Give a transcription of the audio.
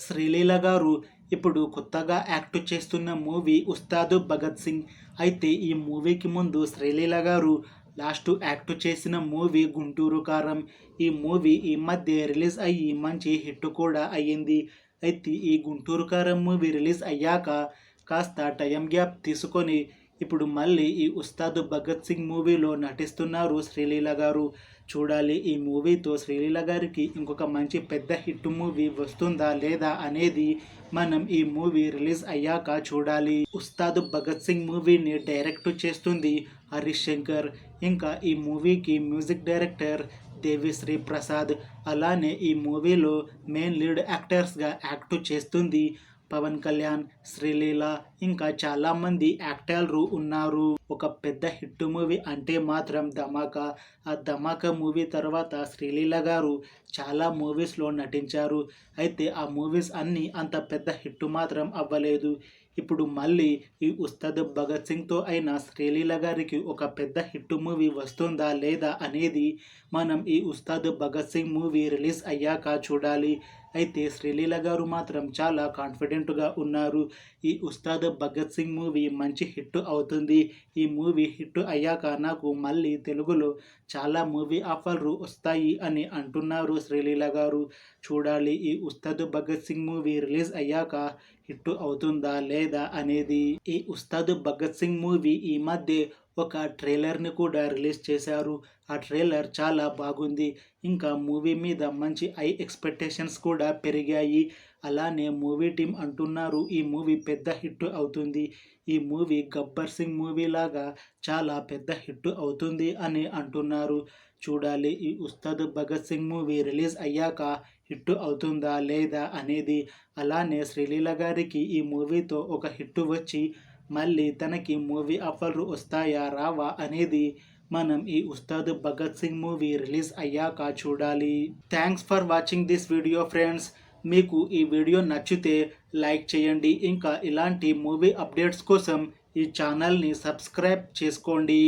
శ్రీలీల గారు ఇప్పుడు కొత్తగా యాక్ట్ చేస్తున్న మూవీ ఉస్తాదు భగత్ సింగ్. అయితే ఈ మూవీకి ముందు శ్రీలీల గారు లాస్ట్ యాక్ట్ చేసిన మూవీ గుంటూరు కారం. ఈ మూవీ ఈ మధ్య రిలీజ్ అయ్యి మంచి హిట్ కూడా అయ్యింది. అయితే ఈ గుంటూరు కారం మూవీ రిలీజ్ అయ్యాక కాస్త టైం గ్యాప్ తీసుకొని ఇప్పుడు మళ్ళీ ఈ ఉస్తాదు భగత్ సింగ్ మూవీలో నటిస్తున్నారు శ్రీలీల గారు. చూడాలి ఈ మూవీతో శ్రీలీల గారికి ఇంకొక మంచి పెద్ద హిట్ మూవీ వస్తుందా లేదా అనేది మనం ఈ మూవీ రిలీజ్ అయ్యాక చూడాలి. ఉస్తాదు భగత్ సింగ్ మూవీని డైరెక్ట్ చేస్తుంది హరీష్ శంకర్. ఇంకా ఈ మూవీకి మ్యూజిక్ డైరెక్టర్ దేవిశ్రీ ప్రసాద్. అలానే ఈ మూవీలో మెయిన్ లీడ్ యాక్టర్స్గా యాక్ట్ చేస్తుంది పవన్ కళ్యాణ్, శ్రీలీల, ఇంకా చాలామంది యాక్టర్లు ఉన్నారు. ఒక పెద్ద హిట్ మూవీ అంటే మాత్రం ధమాకా. ఆ ధమాకా మూవీ తర్వాత శ్రీలీల గారు చాలా మూవీస్లో నటించారు. అయితే ఆ మూవీస్ అన్నీ అంత పెద్ద హిట్ మాత్రం అవ్వలేదు. ఇప్పుడు మళ్ళీ ఈ ఉస్తాద్ భగత్ సింగ్తో అయినా శ్రీలీల గారికి ఒక పెద్ద హిట్ మూవీ వస్తుందా లేదా అనేది మనం ఈ ఉస్తాద్ భగత్ సింగ్ మూవీ రిలీజ్ అయ్యాక చూడాలి. అయితే శ్రీలీల గారు మాత్రం చాలా కాన్ఫిడెంట్గా ఉన్నారు. ఈ ఉస్తాద్ భగత్ సింగ్ మూవీ మంచి హిట్ అవుతుంది. ఈ మూవీ హిట్ అయ్యాక నాకు మళ్ళీ తెలుగులో చాలా మూవీ ఆఫర్లు వస్తాయి అని అంటున్నారు శ్రీలీల గారు. చూడాలి ఈ ఉస్తాద్ భగత్ సింగ్ మూవీ రిలీజ్ అయ్యాక హిట్ అవుతుందా లేదా అనేది. ఈ ఉస్తాద్ భగత్ సింగ్ మూవీ ఈ మధ్య ఒక ట్రైలర్ని కూడా రిలీజ్ చేశారు. ఆ ట్రైలర్ చాలా బాగుంది. ఇంకా మూవీ మీద మంచి హై ఎక్స్పెక్టేషన్స్ కూడా పెరిగాయి. అలానే మూవీ టీం అంటున్నారు ఈ మూవీ పెద్ద హిట్ అవుతుంది. ఈ మూవీ గబ్బర్ సింగ్ మూవీ లాగా చాలా పెద్ద హిట్ అవుతుంది అని అంటున్నారు. చూడాలి ఈ ఉస్తాద్ భగత్ సింగ్ మూవీ రిలీజ్ అయ్యాక హిట్ అవుతుందా లేదా అనేది. అలానే శ్రీలీల గారికి ఈ మూవీతో ఒక హిట్ వచ్చి మళ్ళీ తనకి మూవీ ఆఫర్లు వస్తాయా రావా అనేది మనం ఈ ఉస్తాద్ భగత్ సింగ్ మూవీ రిలీజ్ అయ్యాక చూడాలి. Thanks for watching this video friends. మీకు ఈ వీడియో నచ్చితే లైక్ చేయండి. ఇంకా ఇలాంటి మూవీ అప్డేట్స్ కోసం ఈ ఛానల్ని సబ్స్క్రైబ్ చేసుకోండి.